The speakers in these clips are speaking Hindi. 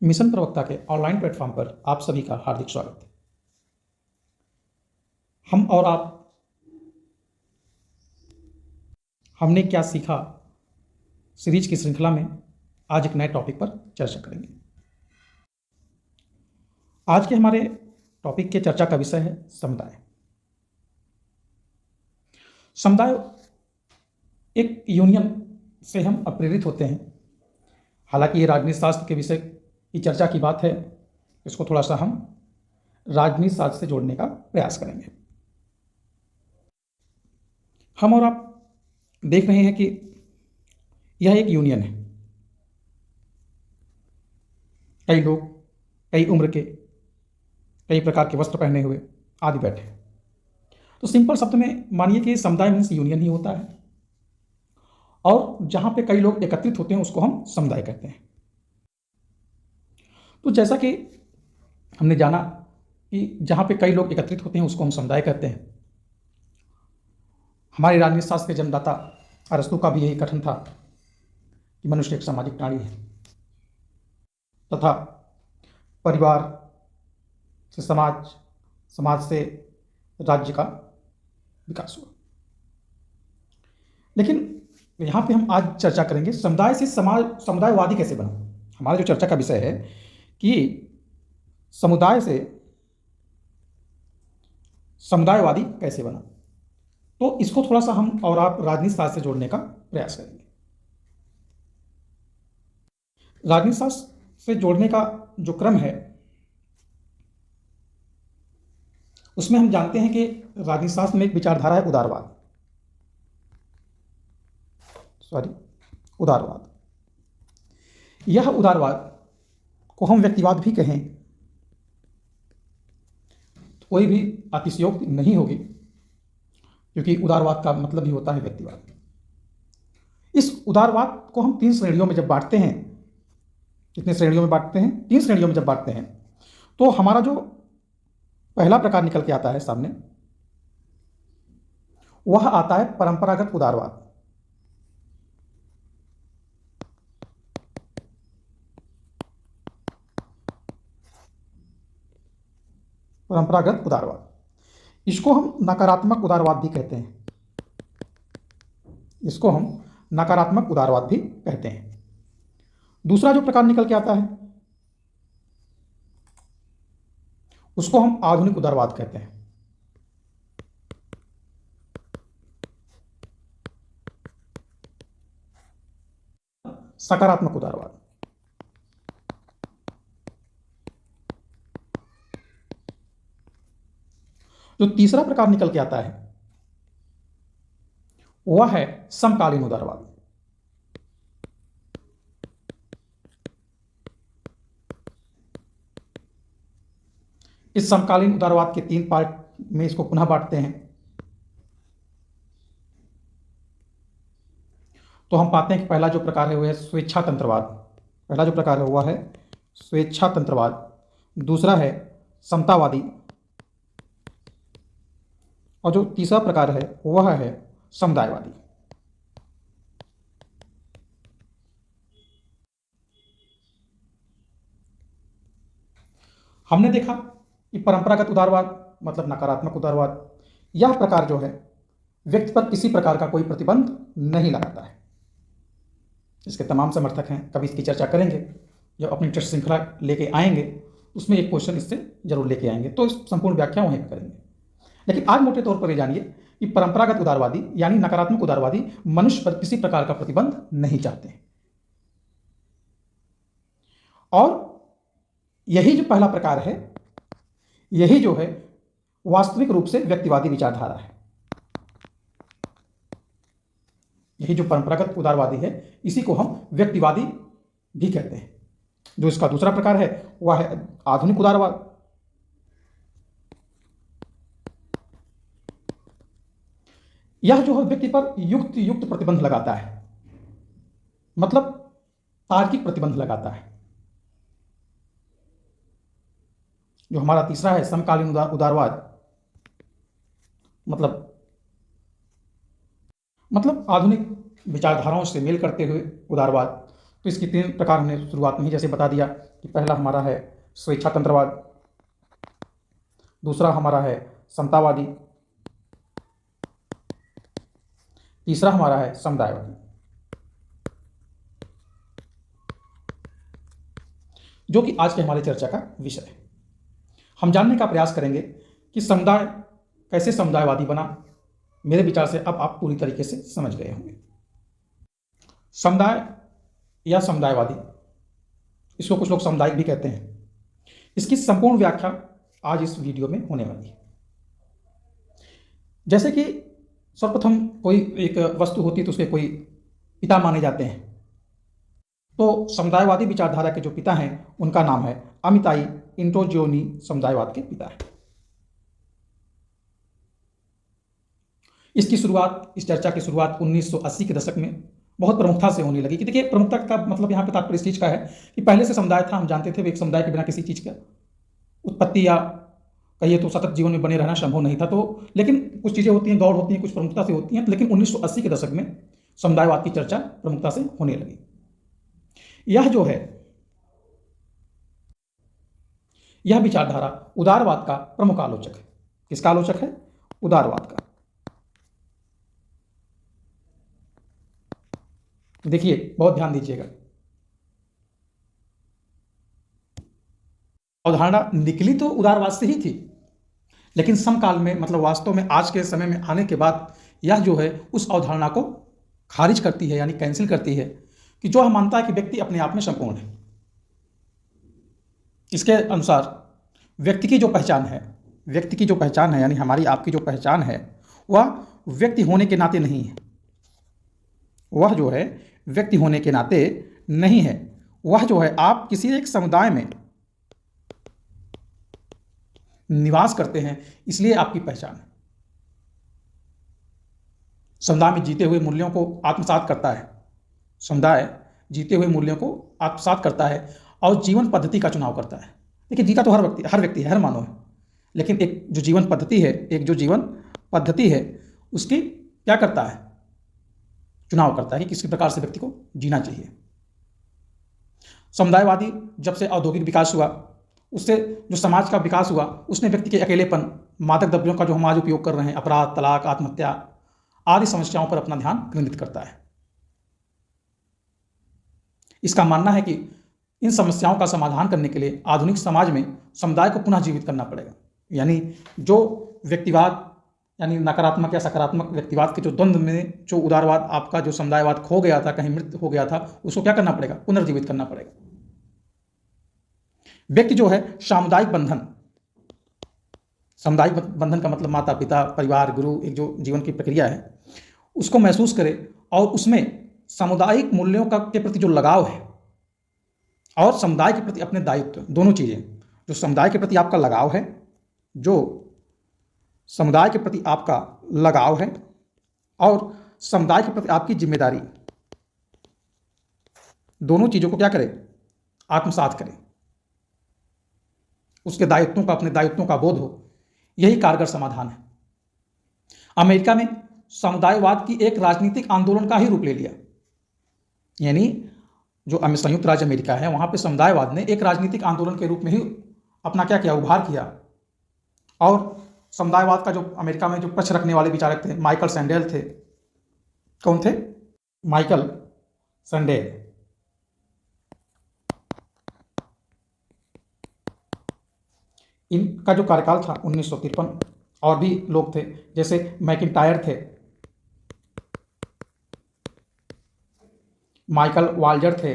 मिशन प्रवक्ता के ऑनलाइन प्लेटफॉर्म पर आप सभी का हार्दिक स्वागत है। हम और आप हमने क्या सीखा सीरीज की श्रृंखला में आज एक नए टॉपिक पर चर्चा करेंगे। आज के हमारे टॉपिक के चर्चा का विषय है समुदाय। समुदाय एक यूनियन से हम प्रेरित होते हैं। हालांकि ये राजनीति शास्त्र के विषय की चर्चा की बात है, इसको थोड़ा सा हम राजनीति शास्त्र से जोड़ने का प्रयास करेंगे। हम और आप देख रहे हैं कि यह एक यूनियन है। कई लोग कई उम्र के, कई प्रकार के वस्त्र पहने हुए आदि बैठे। तो सिंपल शब्द में मानिए कि समुदाय मीन्स यूनियन ही होता है, और जहां पे कई लोग एकत्रित होते हैं उसको हम समुदाय कहते हैं। तो जैसा कि हमने जाना कि जहां पे कई लोग एकत्रित होते हैं उसको हम समुदाय कहते हैं। हमारे राजनीति शास्त्र के जन्मदाता अरस्तु का भी यही कथन था कि मनुष्य एक सामाजिक प्राणी है तथा परिवार से समाज, समाज से राज्य का विकास हुआ। लेकिन यहाँ पे हम आज चर्चा करेंगे समुदाय से समाज, समुदायवादी कैसे बना। हमारा जो चर्चा का विषय है कि समुदाय से समुदायवादी कैसे बना। तो इसको थोड़ा सा हम और आप राजनीति शास्त्र से जोड़ने का प्रयास करेंगे। राजनीति शास्त्र से जोड़ने का जो क्रम है उसमें हम जानते हैं कि राजनीति शास्त्र में एक विचारधारा है उदारवाद। यह उदारवाद को हम व्यक्तिवाद भी कहें तो कोई भी अतिशयोक्ति नहीं होगी, क्योंकि उदारवाद का मतलब ही होता है व्यक्तिवाद। इस उदारवाद को हम 3 श्रेणियों में जब बांटते हैं, कितने श्रेणियों में बांटते हैं? 3 श्रेणियों में जब बांटते हैं तो हमारा जो पहला प्रकार निकल के आता है सामने, वह आता है परंपरागत उदारवाद। परंपरागत उदारवाद, इसको हम नकारात्मक उदारवाद भी कहते हैं। इसको हम नकारात्मक उदारवाद भी कहते हैं। दूसरा जो प्रकार निकल के आता है उसको हम आधुनिक उदारवाद कहते हैं। सकारात्मक उदारवाद। जो तीसरा प्रकार निकल के आता है वह है समकालीन उदारवाद। इस समकालीन उदारवाद के 3 पार्ट में इसको पुनः बांटते हैं। तो हम पाते हैं कि पहला जो प्रकार है वह है स्वेच्छातंत्रवाद। पहला जो प्रकार है वह है स्वेच्छातंत्रवाद। दूसरा है समतावादी, और जो तीसरा प्रकार है वह है समुदायवादी। हमने देखा कि परंपरागत उदारवाद मतलब नकारात्मक उदारवाद, यह प्रकार जो है व्यक्ति पर किसी प्रकार का कोई प्रतिबंध नहीं लगाता है। इसके तमाम समर्थक हैं, कभी इसकी चर्चा करेंगे। जब अपनी टेस्ट श्रृंखला लेके आएंगे उसमें एक क्वेश्चन इससे जरूर लेके आएंगे, तो इस संपूर्ण व्याख्या वहीं पर करेंगे। लेकिन आज मोटे तौर पर ये जानिए कि परंपरागत उदारवादी यानी नकारात्मक उदारवादी मनुष्य पर किसी प्रकार का प्रतिबंध नहीं चाहते हैं। और यही जो पहला प्रकार है, यही जो है वास्तविक रूप से व्यक्तिवादी विचारधारा है। यही जो परंपरागत उदारवादी है इसी को हम व्यक्तिवादी भी कहते हैं। जो इसका दूसरा प्रकार है वह है आधुनिक उदारवाद। यह जो है व्यक्ति पर युक्त प्रतिबंध लगाता है, मतलब तार्किक प्रतिबंध लगाता है। जो हमारा तीसरा है समकालीन उदारवाद, मतलब आधुनिक विचारधाराओं से मेल करते हुए उदारवाद, तो इसकी 3 प्रकार हमने शुरुआत में ही जैसे बता दिया कि पहला हमारा है स्वेच्छातंत्रवाद, दूसरा हमारा है समतावादी, तीसरा हमारा है समुदायवादी। जो कि आज के हमारे चर्चा का विषय है। हम जानने का प्रयास करेंगे कि समुदाय कैसे समुदायवादी बना। मेरे विचार से अब आप पूरी तरीके से समझ गए होंगे। समुदाय या समुदायवादी, इसको कुछ लोग सामुदायिक भी कहते हैं, इसकी संपूर्ण व्याख्या आज इस वीडियो में होने वाली है। जैसे कि सर्वप्रथम कोई एक वस्तु होती है तो उसके कोई पिता माने जाते हैं। तो समुदायवादी विचारधारा के जो पिता हैं उनका नाम है अमिताई इंटोजियोनी, समुदायवाद के पिता है। इसकी शुरुआत, इस चर्चा की शुरुआत 1980 के दशक में बहुत प्रमुखता से होने लगी। कि देखिए, प्रमुखता का मतलब यहाँ पे तात्पर्य इस चीज़ का है कि पहले से समुदाय था, हम जानते थे, एक समुदाय के बिना किसी चीज़ का उत्पत्ति या कहिए तो सतत जीवन में बने रहना संभव नहीं था। तो लेकिन कुछ चीज़ें होती हैं, गौड़ होती हैं, कुछ प्रमुखता से होती हैं। लेकिन 1980 के दशक में समुदायवाद की चर्चा प्रमुखता से होने लगी। यह जो है, यह विचारधारा उदारवाद का प्रमुख आलोचक है। किसका आलोचक है? उदारवाद का। देखिए, बहुत ध्यान दीजिएगा, अवधारणा निकली तो उदारवाद से ही थी, लेकिन समकाल में, मतलब वास्तव में आज के समय में आने के बाद यह जो है उस अवधारणा को खारिज करती है, यानी कैंसिल करती है, कि जो हम मानता है कि व्यक्ति अपने आप में संपूर्ण है। इसके अनुसार व्यक्ति की जो पहचान है, यानी हमारी आपकी जो पहचान है, वह व्यक्ति होने के नाते नहीं है। वह जो है व्यक्ति होने के नाते नहीं है। वह जो है, आप किसी एक समुदाय में निवास करते हैं, इसलिए आपकी पहचान है। समुदाय में जीते हुए मूल्यों को आत्मसात करता है। समुदाय जीते हुए मूल्यों को आत्मसात करता है और जीवन पद्धति का चुनाव करता है। देखिए, जीता तो हर व्यक्ति है, हर मानव है, लेकिन एक जो जीवन पद्धति है, उसकी क्या करता है? चुनाव करता है कि किस प्रकार से व्यक्ति को जीना चाहिए। समुदायवादी जब से औद्योगिक विकास हुआ, उससे जो समाज का विकास हुआ, उसने व्यक्ति के अकेलेपन, मादक द्रव्यों का जो हम आज उपयोग कर रहे हैं, अपराध, तलाक, आत्महत्या आदि समस्याओं पर अपना ध्यान केंद्रित करता है। इसका मानना है कि इन समस्याओं का समाधान करने के लिए आधुनिक समाज में समुदाय को पुनः जीवित करना पड़ेगा। यानी जो व्यक्तिवाद, यानी नकारात्मक या सकारात्मक व्यक्तिवाद के जो द्वंद्व में जो उदारवाद, आपका जो समुदायवाद खो गया था, कहीं मृत हो गया था, उसको क्या करना पड़ेगा? पुनर्जीवित करना पड़ेगा। व्यक्ति जो है सामुदायिक बंधन का मतलब माता पिता, परिवार, गुरु, एक जो जीवन की प्रक्रिया है, उसको महसूस करे और उसमें सामुदायिक मूल्यों का के प्रति जो लगाव है और समुदाय के प्रति अपने दायित्व, दोनों चीज़ें, जो समुदाय के प्रति आपका लगाव है, और समुदाय के प्रति आपकी जिम्मेदारी, दोनों चीज़ों को क्या करें? आत्मसात करें। उसके दायित्वों का, अपने दायित्वों का बोध हो, यही कारगर समाधान है। अमेरिका में समुदायवाद की एक राजनीतिक आंदोलन का ही रूप ले लिया। यानी जो संयुक्त राज्य अमेरिका है, वहां पे समुदायवाद ने एक राजनीतिक आंदोलन के रूप में ही अपना क्या किया? उभार किया। और समुदायवाद का जो अमेरिका में जो पक्ष रखने वाले विचारक थे, माइकल सैंडेल थे। कौन थे? माइकल सैंडेल। इनका जो कार्यकाल था 1953, और भी लोग थे, जैसे मैकिंटायर थे, माइकल वाल्जर थे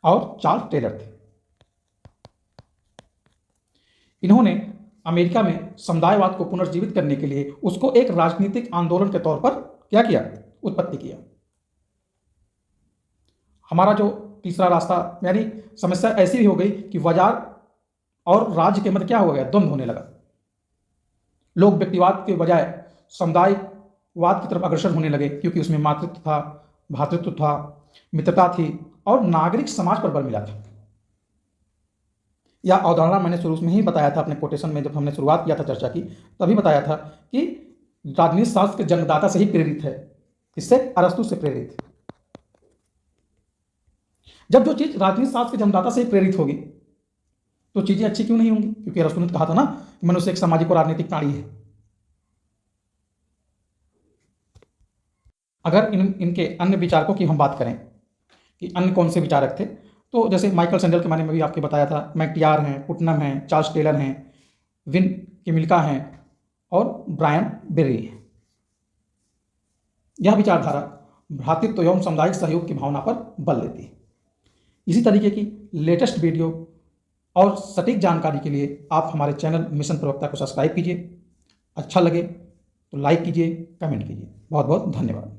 और चार्ल्स टेलर थे। इन्होंने अमेरिका में समुदायवाद को पुनर्जीवित करने के लिए उसको एक राजनीतिक आंदोलन के तौर पर क्या किया? उत्पत्ति किया। हमारा जो तीसरा रास्ता, यानी समस्या ऐसी भी हो गई कि बाजार और राज्य के मध्य क्या हो गया? द्वंद्व होने लगा। लोग व्यक्तिवाद के बजाय समुदायवाद की तरफ अग्रसर होने लगे, क्योंकि उसमें मातृत्व था, भ्रातृत्व था, मित्रता थी और नागरिक समाज पर बल मिला था। यह अवधारणा मैंने शुरू में ही बताया था अपने कोटेशन में, जब हमने शुरुआत किया था चर्चा की, तभी बताया था कि राजनीति शास्त्र के जन्मदाता से ही प्रेरित है। इससे? अरस्तु से प्रेरित। जब जो चीज़ राजनीति शास्त्र के जन्मदाता से प्रेरित होगी तो चीज़ें अच्छी क्यों नहीं होंगी? क्योंकि अरस्तु ने कहा था ना कि मनुष्य एक सामाजिक और राजनीतिक प्राणी है। अगर इनके अन्य विचारकों की हम बात करें कि अन्य कौन से विचारक थे, तो जैसे माइकल सैंडल के बारे में भी आपको बताया था, मैकटियार हैं, पुटनम हैं, चार्ल्स टेलर हैं, विन किमिल्का हैं और ब्रायन बेरी हैं। यह विचारधारा भ्रातृत्व एवं सामुदायिक सहयोग की भावना पर बल देती है। इसी तरीके की लेटेस्ट वीडियो और सटीक जानकारी के लिए आप हमारे चैनल मिशन प्रवक्ता को सब्सक्राइब कीजिए। अच्छा लगे तो लाइक कीजिए, कमेंट कीजिए। बहुत बहुत धन्यवाद।